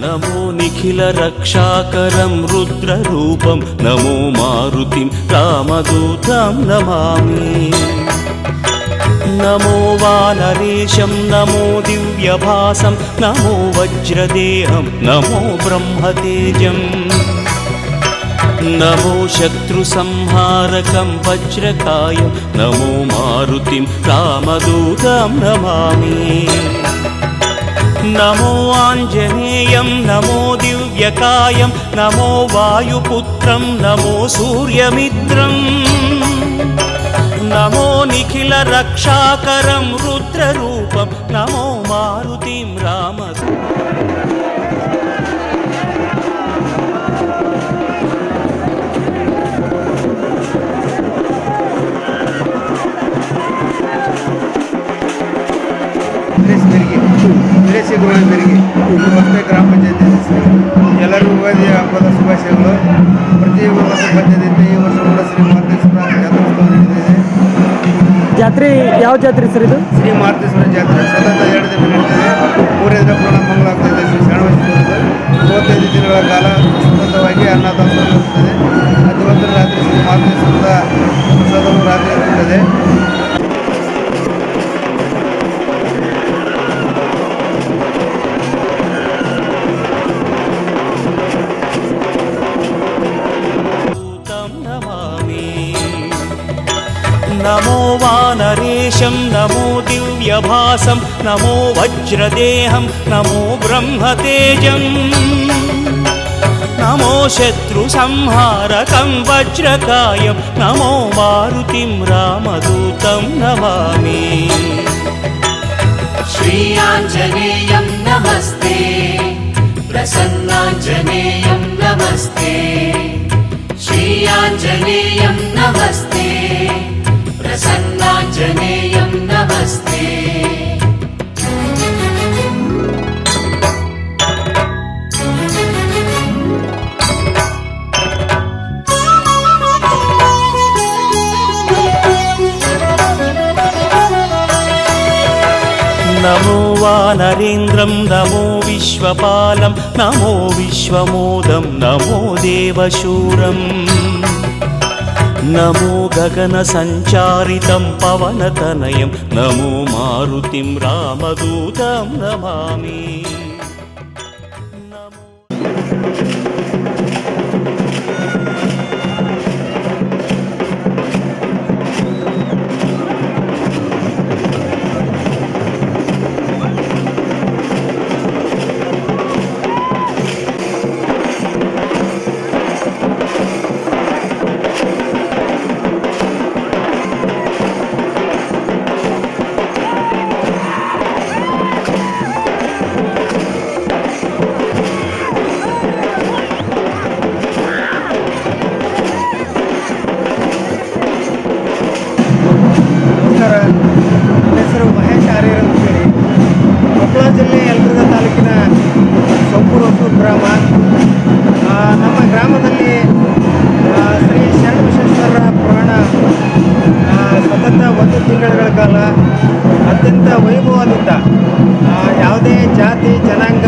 नमो निखिलरक्षाकरं रुद्ररूपं नमो मारुतिं रामदूतं नमामि. नमो वानरेशं नमो दिव्यभासं नमो वज्रदेहं नमो ब्रह्मतेजम्. नमो शत्रुसंहारकं वज्रकायं नमो मारुतिं रामदूतं नमामि नमो आञ्जनेयं नमो दिव्यकायं नमो वायुपुत्रं नमो सूर्यमित्रम् नमो निखिलरक्षाकरं रुद्ररूपं नमो मारुतिं ಹೊಸಪೇಟೆ ಗ್ರಾಮ ಪಂಚಾಯತಿ ಎಲ್ಲರಿಗೂ ಯುಗಾದಿ ಹಬ್ಬದ ಶುಭಾಶಯಗಳು. ಪ್ರತಿ ವರ್ಷ ಪಂಚಾಯತಿಯಿಂದ ಈ ವರ್ಷ ಕೂಡ ಶ್ರೀ ಮಾರುತೇಶ್ವರ ಜಾತ್ರೋತ್ಸವ ನಡೆದಿದೆ. ಜಾತ್ರೆ ಯಾವ ಜಾತ್ರೆ ಸರ್ ಇದು? ಶ್ರೀ ಮಾರುತೇಶ್ವರ ಜಾತ್ರೆ ಸತತ 2 ದಿನ ನಡೆದಿದೆ. 3ನೇ ದಿನ ಪೂರ್ಣ ಮಂಗಳಾಗ್ತಾಯಿದೆ. ಶ್ರೀ ಶರಣಬಸವೇಶ್ವರದ 35 ದಿನಗಳ ಕಾಲ ಸತತವಾಗಿ ಅನ್ನದಾಸೋಹ ಇರುತ್ತದೆ. 11ರ ರಾತ್ರಿ ಶ್ರೀ ಮಾರುತೇಶ್ವರದ ಪ್ರಸಾದವು ರಾತ್ರಿ ಇರುತ್ತದೆ. नमो वानरेशं नमो दिव्यभासं नमो वज्रदेहं नमो ब्रह्मतेजं नमो शत्रुसंहारकं वज्रकायं नमो मारुतिं रामदूतं नमामि श्री आञ्जनेयं नमस्ते प्रसन्नाञ्जनेयं नमस्ते श्री आञ्जनेयं नमस्ते प्रसन्नाञ्जनेयं नमस्ते नमो वानरेन्द्रं नमो विश्वपालं नमो विश्वमोदं नमो देवशूरम् नमो गगनसञ्चारितं पवनतनयं नमो मारुतिं रामदूतं नमामि ಅತ್ಯಂತ ವೈಭವದಿಂದ ಯಾವುದೇ ಜಾತಿ ಜನಾಂಗ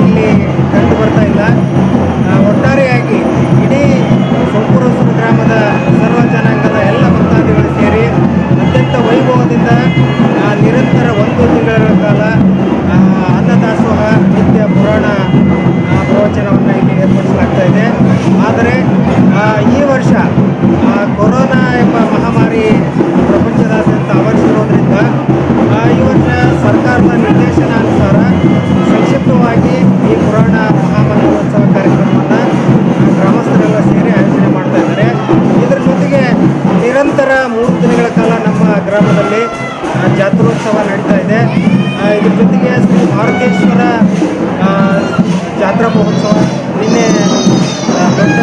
ಇಲ್ಲಿ ಕಂಡು ಬರ್ತಾ ಇಲ್ಲ. ಒಟ್ಟಾರೆಯಾಗಿ ಇಡೀ ಸೊಂಪುರಸೂರು ಗ್ರಾಮದ ಸರ್ವ ಜನಾಂಗದ ಎಲ್ಲ ಭಕ್ತಾದಿಗಳು ಸೇರಿ ಅತ್ಯಂತ ವೈಭವದಿಂದ ನಿರಂತರ 1 ತಿಂಗಳ ಕಾಲ ಅನ್ನದಾಸೋಹ ನಿತ್ಯ ಪುರಾಣ ಪ್ರವಚನವನ್ನು ಇಲ್ಲಿ ಏರ್ಪಡಿಸಲಾಗ್ತಾ ಇದೆ. ಆದರೆ ಈ ವರ್ಷ ಕೊರೋನಾ ಎಂಬ ಮಹಾಮಾರಿ ಪ್ರಪಂಚದಾದ್ಯಂತ ಆವರಿಸಿರೋದ್ರಿಂದ ಈ ವರ್ಷ ಸರ್ಕಾರದ ನಿರ್ದೇಶನಾನುಸಾರ ಸಂಕ್ಷಿಪ್ತವಾಗಿ ಈ ಪುರಾಣ ಮಹಾಮಂಗಳೋತ್ಸವ ಕಾರ್ಯಕ್ರಮವನ್ನು ಗ್ರಾಮಸ್ಥರೆಲ್ಲ ಸೇರಿ ಆಯೋಜನೆ ಮಾಡ್ತಾ ಇದ್ದಾರೆ. ಇದರ ಜೊತೆಗೆ ನಿರಂತರ 3 ದಿನಗಳ ಕಾಲ ನಮ್ಮ ಗ್ರಾಮದಲ್ಲಿ ಜಾತ್ರೋತ್ಸವ ನಡೀತಾ ಇದೆ. ಇದ್ರ ಜೊತೆಗೆ ಶ್ರೀ ಮಾರುತೇಶ್ವರ ಜಾತ್ರಾ ಮಹೋತ್ಸವ ನಿನ್ನೆ ದೊಡ್ಡ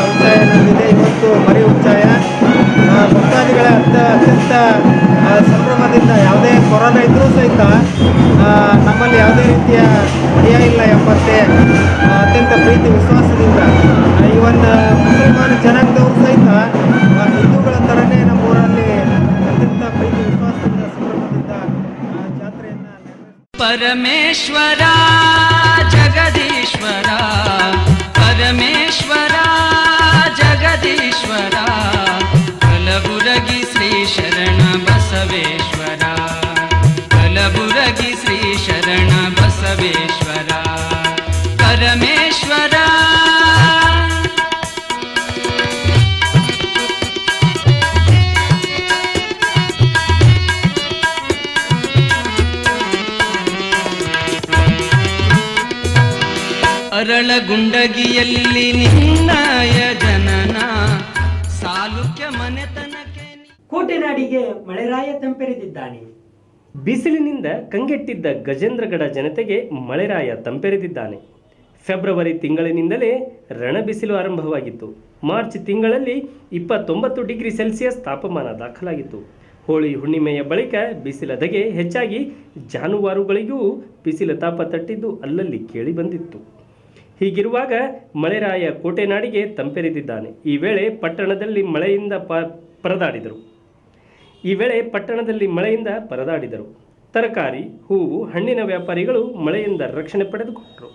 ಉಚ್ಚಾಯ ನಡೆದಿದೆ. ಇವತ್ತು ಮರಿ ಉಚ್ಚಾಯ. ಭಕ್ತಾದಿಗಳ ಅತ್ಯಂತ ಸಂಭ್ರಮದಿಂದ ಯಾವುದೇ ಕೊರೋನಾ ಇದ್ದರೂ ಸಹಿತ ನಮ್ಮಲ್ಲಿ ಯಾವುದೇ ರೀತಿಯ ಭಯ ಇಲ್ಲ ಎಂಬಂತೆ ಅತ್ಯಂತ ಪ್ರೀತಿ ವಿಶ್ವಾಸದಿಂದ ಇವನ್ ಮುಸಲ್ಮಾನ ಜನಾಂಗದವರು ಸಹಿತ ಹಿಂದೂಗಳ ಥರನೇ ನಮ್ಮೂರಲ್ಲಿ ಅತ್ಯಂತ ಪ್ರೀತಿ ವಿಶ್ವಾಸದಿಂದ ಸಂಭ್ರಮದಿಂದ ಜಾತ್ರೆಯನ್ನು ಪರಮೇಶ್ವರ ಜಗದೀಶ್ವರ ಪರಮೇಶ್ವರ ಜಗದೀಶ್ವರ ಕಲಬುರಗಿ ಶ್ರೀ ಶರಣ ಬಸವೇಶ್ವರ ಕಲಬುರಗಿ ಶ್ರೀ ಶರಣ ಬಸವೇಶ್ವರ ಪರಮೇಶ್ವರ ಕರಳ ಗುಂಡಗಿಯಲ್ಲಿ ನಿನ್ನಯ ಜನನ ಸಾಲುಕ್ಯ ಮನೆತನಕ್ಕೆ ಕೋಟೆನಾಡಿಗೆ ಮಳೆರಾಯ ತಂಪೆರೆದಿದ್ದಾನೆ. ಬಿಸಿಲಿನಿಂದ ಕಂಗೆಟ್ಟಿದ್ದ ಗಜೇಂದ್ರಗಡ ಜನತೆಗೆ ಮಳೆರಾಯ ತಂಪೆರೆದಿದ್ದಾನೆ. ಫೆಬ್ರವರಿ ತಿಂಗಳಿನಿಂದಲೇ ರಣಬಿಸಿಲು ಆರಂಭವಾಗಿತ್ತು. ಮಾರ್ಚ್ ತಿಂಗಳಲ್ಲಿ 29 ಡಿಗ್ರಿ ಸೆಲ್ಸಿಯಸ್ ತಾಪಮಾನ ದಾಖಲಾಗಿತ್ತು. ಹೋಳಿ ಹುಣ್ಣಿಮೆಯ ಬಳಿಕ ಬಿಸಿಲ ಧಗೆ ಹೆಚ್ಚಾಗಿ ಜಾನುವಾರುಗಳಿಗೂ ಬಿಸಿಲ ತಾಪ ತಟ್ಟಿದ್ದು ಅಲ್ಲಲ್ಲಿ ಕೇಳಿ ಬಂದಿತ್ತು. ಹೀಗಿರುವಾಗ ಮಳೆರಾಯ ಕೋಟೆನಾಡಿಗೆ ತಂಪೆರೆದಿದ್ದಾನೆ. ಈ ವೇಳೆ ಪಟ್ಟಣದಲ್ಲಿ ಮಳೆಯಿಂದ ಪರದಾಡಿದರು. ತರಕಾರಿ, ಹೂವು, ಹಣ್ಣಿನ ವ್ಯಾಪಾರಿಗಳು ಮಳೆಯಿಂದ ರಕ್ಷಣೆ ಪಡೆದುಕೊಂಡರು.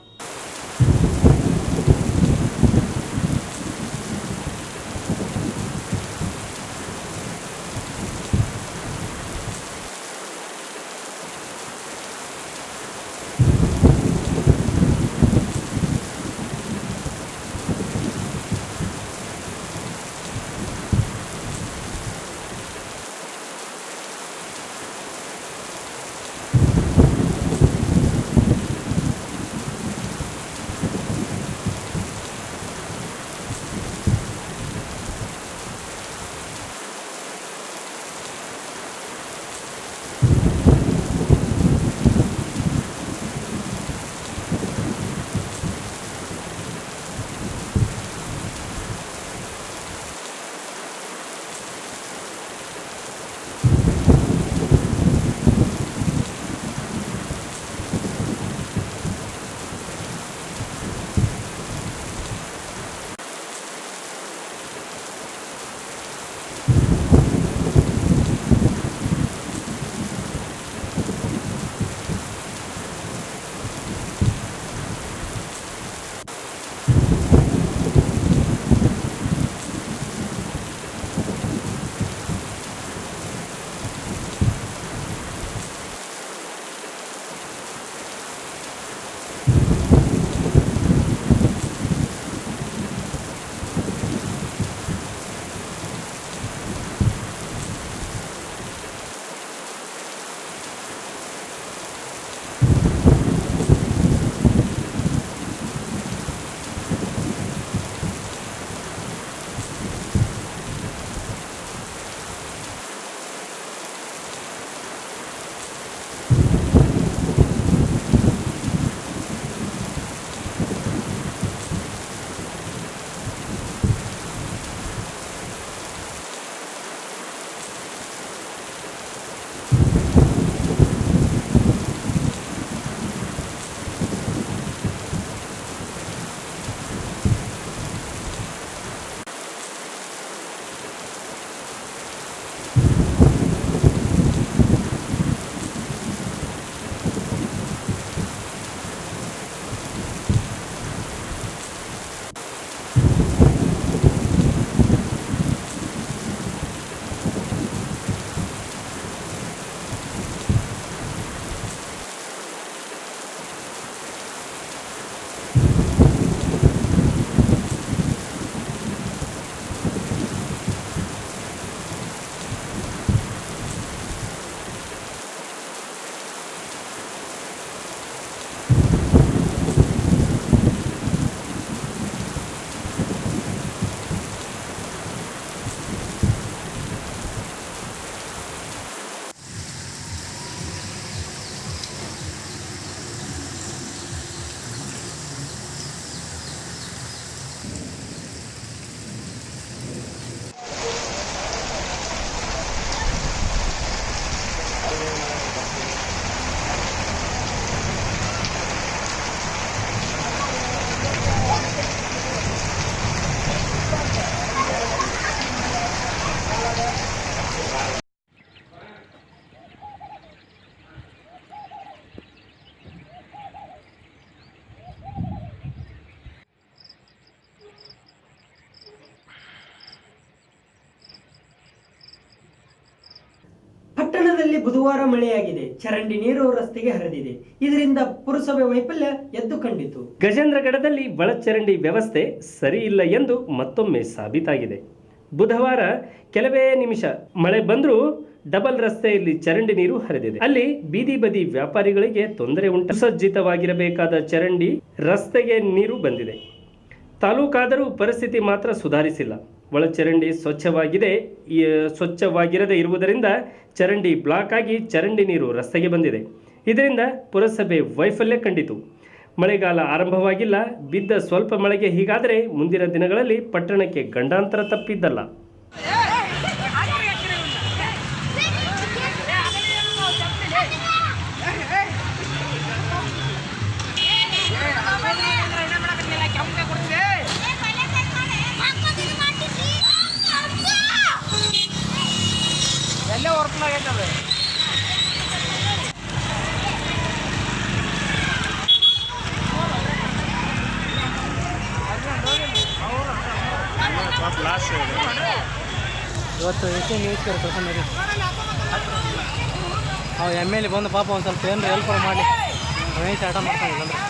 ಪಟ್ಟಣದಲ್ಲಿ ಬುಧವಾರ ಮಳೆಯಾಗಿದೆ. ಚರಂಡಿ ನೀರು ರಸ್ತೆಗೆ ಹರಿದಿದೆ. ಇದರಿಂದ ಪುರಸಭೆ ವೈಫಲ್ಯ ಎದ್ದು ಕಂಡಿತು. ಗಜೇಂದ್ರಗಡದಲ್ಲಿ ಒಳಚರಂಡಿ ವ್ಯವಸ್ಥೆ ಸರಿ ಇಲ್ಲ ಎಂದು ಮತ್ತೊಮ್ಮೆ ಸಾಬೀತಾಗಿದೆ. ಬುಧವಾರ ಕೆಲವೇ ನಿಮಿಷ ಮಳೆ ಬಂದರೂ ಡಬಲ್ ರಸ್ತೆಯಲ್ಲಿ ಚರಂಡಿ ನೀರು ಹರಿದಿದೆ. ಅಲ್ಲಿ ಬೀದಿ ಬದಿ ವ್ಯಾಪಾರಿಗಳಿಗೆ ತೊಂದರೆ ಉಂಟು. ಸುಸಜ್ಜಿತವಾಗಿರಬೇಕಾದ ಚರಂಡಿ ರಸ್ತೆಗೆ ನೀರು ಬಂದಿದೆ. ತಾಲೂಕಾದರೂ ಪರಿಸ್ಥಿತಿ ಮಾತ್ರ ಸುಧಾರಿಸಿಲ್ಲ. ಒಳಚರಂಡಿ ಸ್ವಚ್ಛವಾಗಿರದೇ ಇರುವುದರಿಂದ ಚರಂಡಿ ಬ್ಲಾಕ್ ಆಗಿ ಚರಂಡಿ ನೀರು ರಸ್ತೆಗೆ ಬಂದಿದೆ. ಇದರಿಂದ ಪುರಸಭೆ ವೈಫಲ್ಯ ಕಂಡಿತು. ಮಳೆಗಾಲ ಆರಂಭವಾಗಿಲ್ಲ. ಬಿದ್ದ ಸ್ವಲ್ಪ ಮಳೆಗೆ ಹೀಗಾದರೆ ಮುಂದಿನ ದಿನಗಳಲ್ಲಿ ಪಟ್ಟಣಕ್ಕೆ ಗಂಡಾಂತರ ತಪ್ಪಿದ್ದಲ್ಲ. ಇವತ್ತು ನ್ಯೂಸ್ ಕರ್ಕೊಂಡ್ರಿ ಅವು MLA ಬಂದು ಪಾಪ ಒಂದು ಸ್ವಲ್ಪ ಏನಾರು ಹೆಲ್ಪ್ ಮಾಡಿ ರಮೇಶ್ ಆಟ ಮಾಡ್ತಾನಿಲ್ಲ ಅಂದ್ರೆ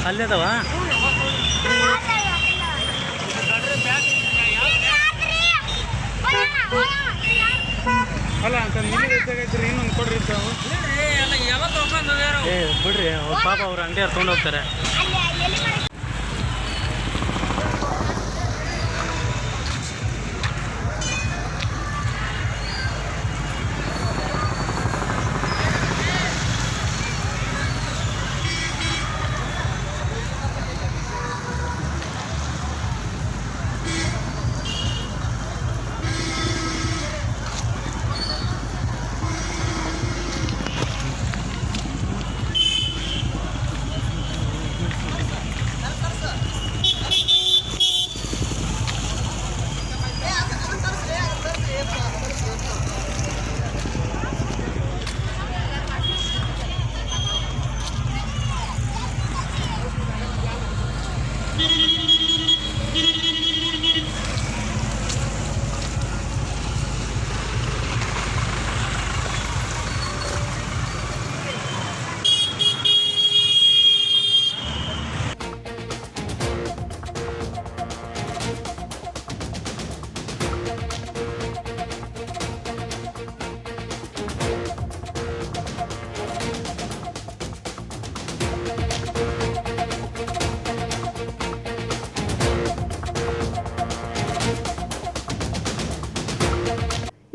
ಅಲ್ಲೇದವ ಅಲ್ಲ ಅಂತ ಇನ್ನೊಂದು ಕೊಡ್ರಿ ಬಿಡ್ರಿ ಅವ್ರ ಪಾಪ ಅವ್ರ ಅಂಗಡಿಯವ್ರು ತೊಗೊಂಡು ಹೋಗ್ತಾರೆ.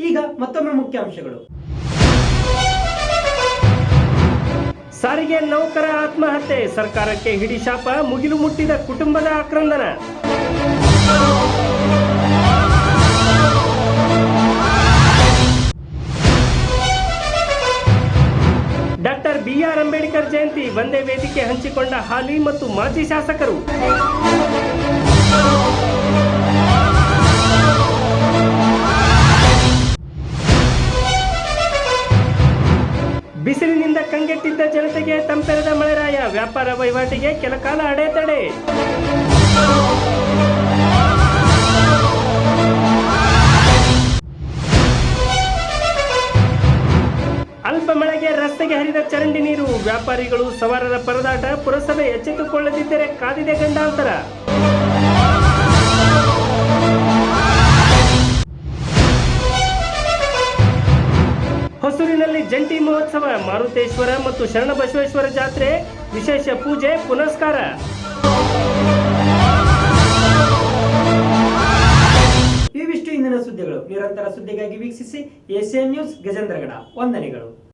ಈಗ ಮತ್ತೊಮ್ಮೆ ಮುಖ್ಯಾಂಶಗಳು. ಸಾರಿಗೆ ನೌಕರ ಆತ್ಮಹತ್ಯೆ, ಸರ್ಕಾರಕ್ಕೆ ಹಿಡಿಶಾಪ, ಮುಗಿಲು ಮುಟ್ಟಿದ ಕುಟುಂಬದ ಆಕ್ರಂದನ. ಡಾಕ್ಟರ್ BR ಅಂಬೇಡ್ಕರ್ ಜಯಂತಿ, ಒಂದೇ ವೇದಿಕೆ ಹಂಚಿಕೊಂಡ ಹಾಲಿ ಮತ್ತು ಮಾಜಿ ಶಾಸಕರು. ಬಿಸಿಲಿನಿಂದ ಕಂಗೆಟ್ಟಿದ್ದ ಜನತೆಗೆ ತಂಪೆರೆದ ಮಳೆರಾಯ, ವ್ಯಾಪಾರ ವಹಿವಾಟಿಗೆ ಕೆಲಕಾಲ ಅಡೆತಡೆ. ಅಲ್ಪ ಮಳೆಗೆ ರಸ್ತೆಗೆ ಹರಿದ ಚರಂಡಿ ನೀರು, ವ್ಯಾಪಾರಿಗಳು ಸವಾರರ ಪರದಾಟ, ಪುರಸಭೆ ಎಚ್ಚೆತ್ತುಕೊಳ್ಳದಿದ್ದರೆ ಕಾದಿದೆ ಗಂಡಾಂತರ. ಹೊಸೂರಿನಲ್ಲಿ ಜಂಟಿ ಮಹೋತ್ಸವ, ಮಾರುತೇಶ್ವರ ಮತ್ತು ಶರಣಬಸವೇಶ್ವರ ಜಾತ್ರೆ ವಿಶೇಷ ಪೂಜೆ ಪುನಸ್ಕಾರ. ಇವಿಷ್ಟು ಇಂದಿನ ಸುದ್ದಿಗಳು. ನಿರಂತರ ಸುದ್ದಿಗಾಗಿ ವೀಕ್ಷಿಸಿ ಏಷ್ಯನ್ ನ್ಯೂಸ್ ಗಜೇಂದ್ರಗಡ. ವಂದನೆಗಳು.